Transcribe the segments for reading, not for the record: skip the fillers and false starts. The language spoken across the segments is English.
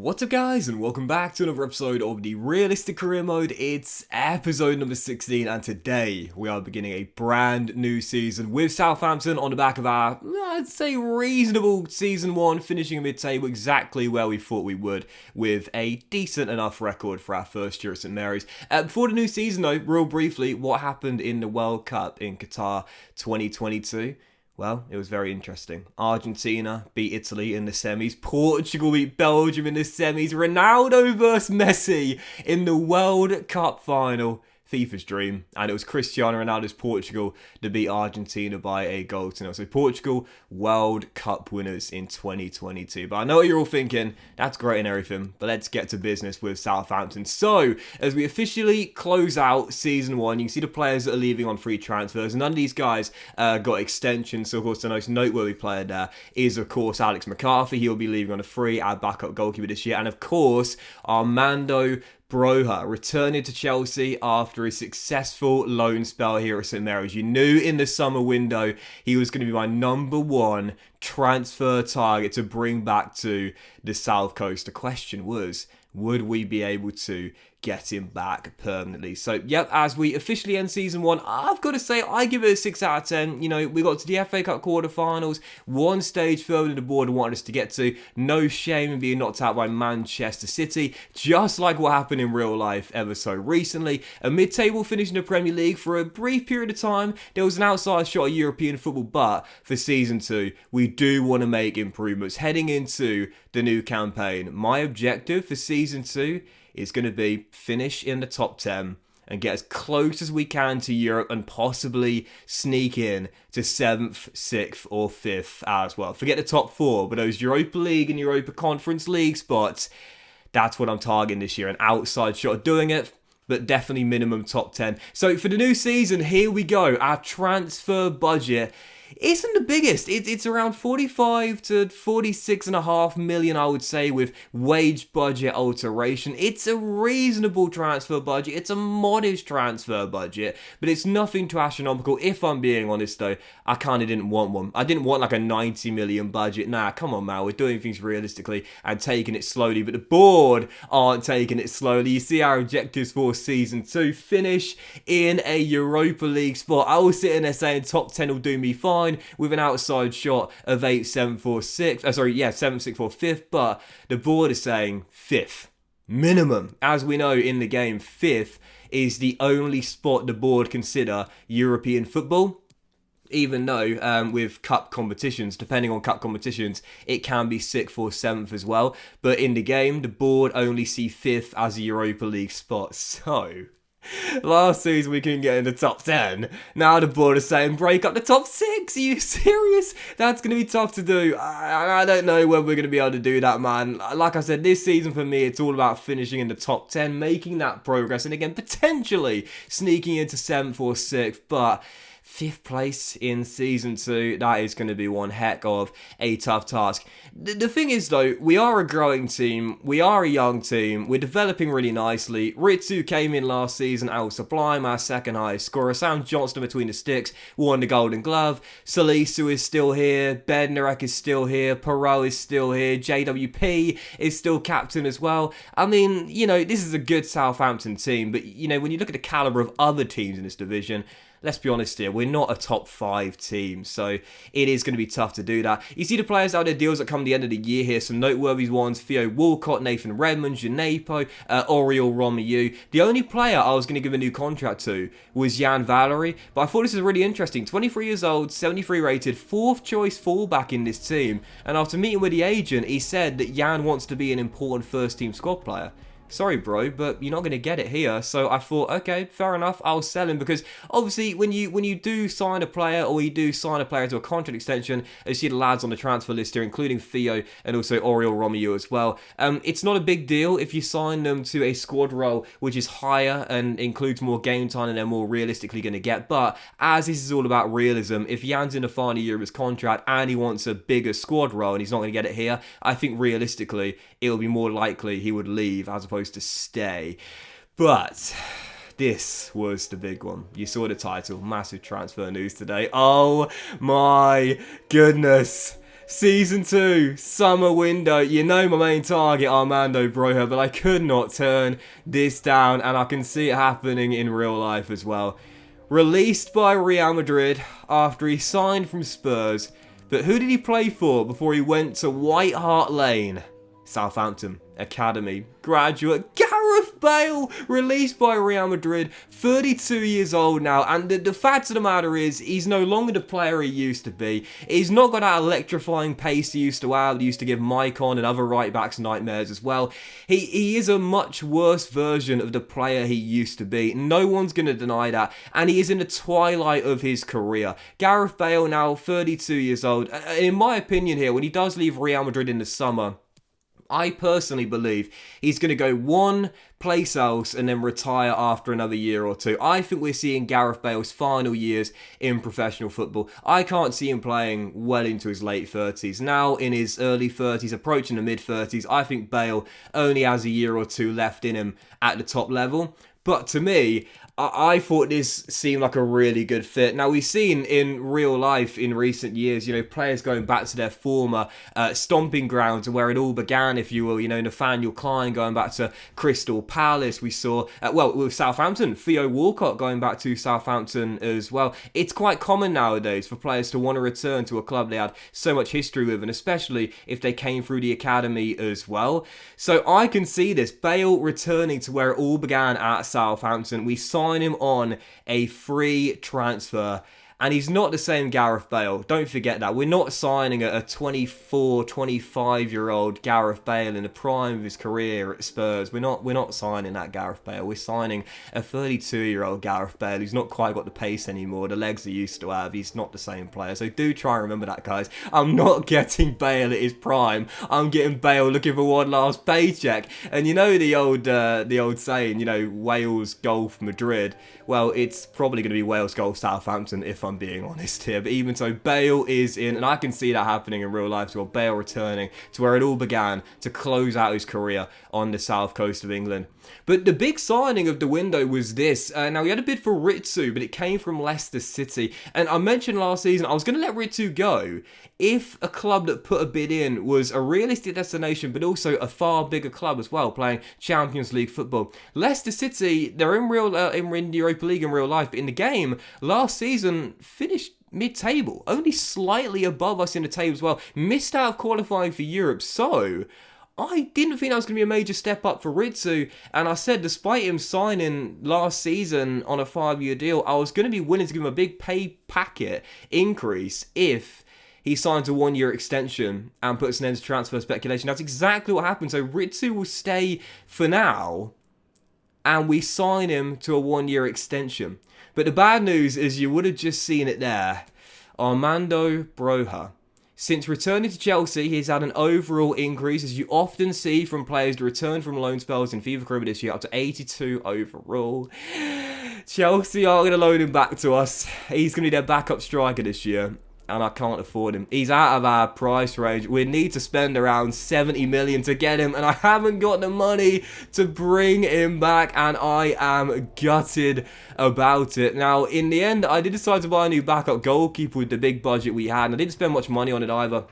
What's up guys, and welcome back to another episode of the Realistic Career Mode. It's episode number 16, and today we are beginning a brand new season with Southampton on the back of our, I'd say, reasonable season one, finishing mid-table exactly where we thought we would, with a decent enough record for our first year at St Mary's. Before the new season though, real briefly, what happened in the World Cup in Qatar 2022? Well, it was very interesting. Argentina beat Italy in the semis. Portugal beat Belgium in the semis. Ronaldo versus Messi in the World Cup final. FIFA's dream. And it was Cristiano Ronaldo's Portugal to beat Argentina by a goal to nil. So Portugal, World Cup winners in 2022. But I know what you're all thinking. That's great and everything. But let's get to business with Southampton. So, as we officially close out season one, you can see the players that are leaving on free transfers. None of these guys got extensions. So, of course, the most noteworthy player there is, of course, Alex McCarthy. He'll be leaving on a free, our backup goalkeeper this year. And, of course, Armando Broja returning to Chelsea after a successful loan spell here at St Mary's. You knew in the summer window he was going to be my number one transfer target to bring back to the South Coast. The question was, would we be able to get him back permanently? So, yep, as we officially end season one, I've got to say, I give it a 6 out of 10. You know, we got to the FA Cup quarterfinals, one stage further than the board wanted us to get to. No shame in being knocked out by Manchester City, just like what happened in real life ever so recently. A mid-table finish in the Premier League for a brief period of time. There was an outside shot at European football, but for season two, we do want to make improvements heading into the new campaign. My objective for season two is going to be finish in the top 10 and get as close as we can to Europe and possibly sneak in to 7th, 6th or 5th as well. Forget the top 4, but those Europa League and Europa Conference League spots, that's what I'm targeting this year. An outside shot of doing it, but definitely minimum top 10. So for the new season, here we go. Our transfer budget isn't the biggest. It's around 45 to 46.5 million, I would say, with wage budget alteration. It's a reasonable transfer budget. It's a modest transfer budget, but it's nothing too astronomical. If I'm being honest, though, I kind of didn't want one. I didn't want like a 90 million budget. Nah, come on, man. We're doing things realistically and taking it slowly, but the board aren't taking it slowly. You see our objectives for season two: finish in a Europa League spot. I was sitting there saying top 10 will do me fine, with an outside shot of 8th, 7th or 6th. 7th, 6th or 5th, but the board is saying 5th. Minimum. As we know in the game, 5th is the only spot the board consider European football. Even though with cup competitions, depending on cup competitions, it can be 6th or 7th as well. But in the game, the board only see 5th as a Europa League spot. So last season we couldn't get in the top 10. Now the board is saying break up the top 6. Are you serious? That's going to be tough to do. I don't know whether we're going to be able to do that, man. Like I said, this season for me, it's all about finishing in the top 10, making that progress, and again, potentially sneaking into 7th or 6th, but 5th place in season two, that is going to be one heck of a tough task. The thing is though, we are a growing team, we are a young team, we're developing really nicely. Ritsu came in last season, Al Sublime, our second highest scorer. Sam Johnston between the sticks won the Golden Glove. Salisu is still here, Bednarek is still here, Perot is still here, JWP is still captain as well. I mean, you know, this is a good Southampton team, but you know, when you look at the calibre of other teams in this division, let's be honest here, we're not a top 5 team, so it is going to be tough to do that. You see the players out there, deals that come the end of the year here, some noteworthy ones: Theo Walcott, Nathan Redmond, Janepo, Oriol Romeu. The only player I was going to give a new contract to was Jan Valery, but I thought this was really interesting. 23 years old, 73 rated, 4th choice fullback in this team, and after meeting with the agent, he said that Jan wants to be an important first team squad player. Sorry, bro, but you're not going to get it here. So I thought, okay, fair enough, I'll sell him, because obviously when you do sign a player, or you do sign a player to a contract extension, as you see the lads on the transfer list here, including Theo and also Oriol Romeu as well, it's not a big deal if you sign them to a squad role which is higher and includes more game time and they're more realistically going to get. But as this is all about realism, if Jan's in the final year of his contract and he wants a bigger squad role and he's not going to get it here, I think realistically it'll be more likely he would leave as opposed to stay. But this was the big one. You saw the title, massive transfer news today. Oh my goodness. Season 2, summer window. You know my main target, Armando Broja, but I could not turn this down, and I can see it happening in real life as well. Released by Real Madrid after he signed from Spurs, but who did he play for before he went to White Hart Lane? Southampton Academy graduate Gareth Bale, released by Real Madrid, 32 years old now, and the fact of the matter is, he's no longer the player he used to be. He's not got that electrifying pace he used to have, that used to give Maicon and other right-backs nightmares as well. He is a much worse version of the player he used to be. No one's going to deny that, and he is in the twilight of his career. Gareth Bale now 32 years old. In my opinion here, when he does leave Real Madrid in the summer, I personally believe he's going to go one place else and then retire after another year or two. I think we're seeing Gareth Bale's final years in professional football. I can't see him playing well into his late 30s. Now in his early 30s, approaching the mid 30s, I think Bale only has a year or two left in him at the top level. But to me, I thought this seemed like a really good fit. Now, we've seen in real life in recent years, players going back to their former stomping grounds where it all began, if you will. Nathaniel Clyne going back to Crystal Palace. We saw, with Southampton, Theo Walcott going back to Southampton as well. It's quite common nowadays for players to want to return to a club they had so much history with, and especially if they came through the academy as well. So I can see this, Bale returning to where it all began at Southampton. We sign him on a free transfer, and he's not the same Gareth Bale. Don't forget that. We're not signing a 24, 25-year-old Gareth Bale in the prime of his career at Spurs. We're not signing that Gareth Bale. We're signing a 32-year-old Gareth Bale who's not quite got the pace anymore, the legs he used to have. He's not the same player. So do try and remember that, guys. I'm not getting Bale at his prime. I'm getting Bale looking for one last paycheck. And the old saying, Wales golf Madrid. Well, it's probably going to be Wales golf Southampton, if I'm being honest here. But even so, Bale is in, and I can see that happening in real life as well. Bale returning to where it all began, to close out his career on the south coast of England. But the big signing of the window was this. Now, he had a bid for Ritsu, but it came from Leicester City. And I mentioned last season, I was going to let Ritsu go if a club that put a bid in was a realistic destination, but also a far bigger club as well, playing Champions League football. Leicester City, they're in the Europa League in real life, but in the game, last season, finished mid-table, only slightly above us in the table as well. Missed out of qualifying for Europe, so I didn't think that was going to be a major step up for Ritsu, and I said despite him signing last season on a 5-year deal, I was going to be willing to give him a big pay packet increase if he signs a 1-year extension and puts an end to transfer speculation. That's exactly what happened. So Ritsu will stay for now, and we sign him to a 1-year extension. But the bad news is you would have just seen it there. Armando Broja. Since returning to Chelsea, he's had an overall increase, as you often see from players that return from loan spells in FIFA Career this year, up to 82 overall. Chelsea are going to loan him back to us. He's going to be their backup striker this year, and I can't afford him. He's out of our price range. We need to spend around 70 million to get him, and I haven't got the money to bring him back, and I am gutted about it. Now, in the end, I did decide to buy a new backup goalkeeper with the big budget we had, and I didn't spend much money on it either.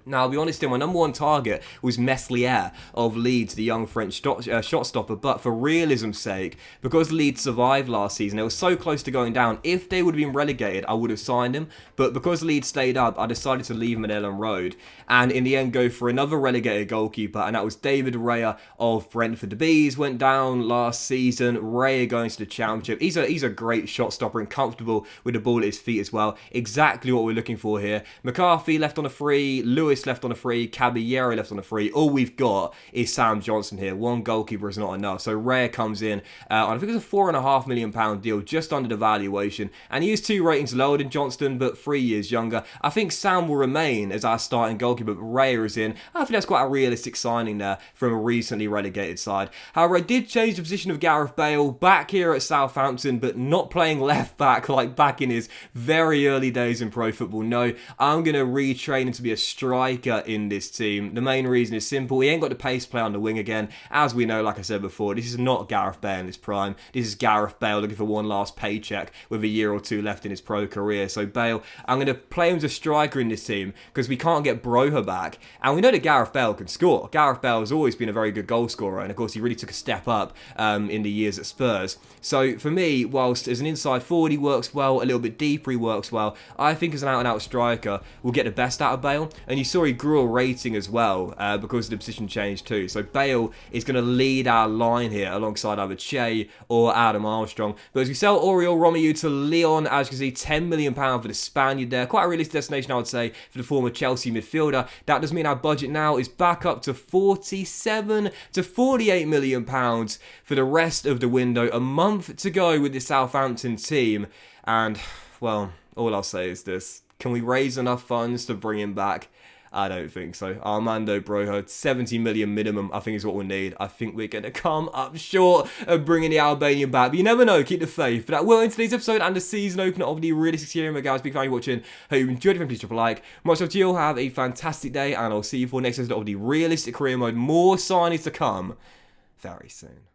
Now, I'll be honest here, my number one target was Meslier of Leeds, the young French shot stopper, but for realism's sake, because Leeds survived last season, they were so close to going down. If they would have been relegated, I would have signed him, but because Leeds stayed up, I decided to leave him at Ellen Road, and in the end go for another relegated goalkeeper, and that was David Raya of Brentford. The Bees went down last season, Raya going to the Championship. He's a great shot stopper and comfortable with the ball at his feet as well. Exactly what we're looking for here. McCarthy left on a free, Lewis left on a free, Caballero left on a free. All we've got is Sam Johnson here. One goalkeeper is not enough. So Raya comes in on, I think it's a £4.5 million deal, just under the valuation. And he is 2 ratings lower than Johnston, but 3 years younger. I think Sam will remain as our starting goalkeeper, but Raya is in. I think that's quite a realistic signing there from a recently relegated side. However, I did change the position of Gareth Bale back here at Southampton, but not playing left back like back in his very early days in pro football. No, I'm going to retrain him to be a striker striker in this team. The main reason is simple. He ain't got the pace to play on the wing again. As we know, like I said before, this is not Gareth Bale in his prime. This is Gareth Bale looking for one last paycheck with a year or two left in his pro career. So Bale, I'm going to play him as a striker in this team because we can't get Broha back. And we know that Gareth Bale can score. Gareth Bale has always been a very good goal scorer, and of course he really took a step up in the years at Spurs. So for me, whilst as an inside forward he works well, a little bit deeper he works well, I think as an out-and-out striker we'll get the best out of Bale. And you saw he grew a rating as well because of the position change too. So Bale is going to lead our line here alongside either Che or Adam Armstrong. But as we sell Oriol Romeu to Lyon, as you can see, £10 million for the Spaniard there. Quite a realistic destination, I would say, for the former Chelsea midfielder. That does mean our budget now is back up to £47 to £48 million for the rest of the window. A month to go with the Southampton team. And, well, all I'll say is this. Can we raise enough funds to bring him back? I don't think so. Armando Broja, 70 million minimum, I think is what we need. I think we're going to come up short of bringing the Albanian back. But you never know, keep the faith. But that will end today's episode and the season opener of the Realistic Series. Guys, big fan of watching. Hope you enjoyed it. Please drop a like. Much love to you all. Have a fantastic day. And I'll see you for the next episode of the Realistic Career Mode. More signings to come very soon.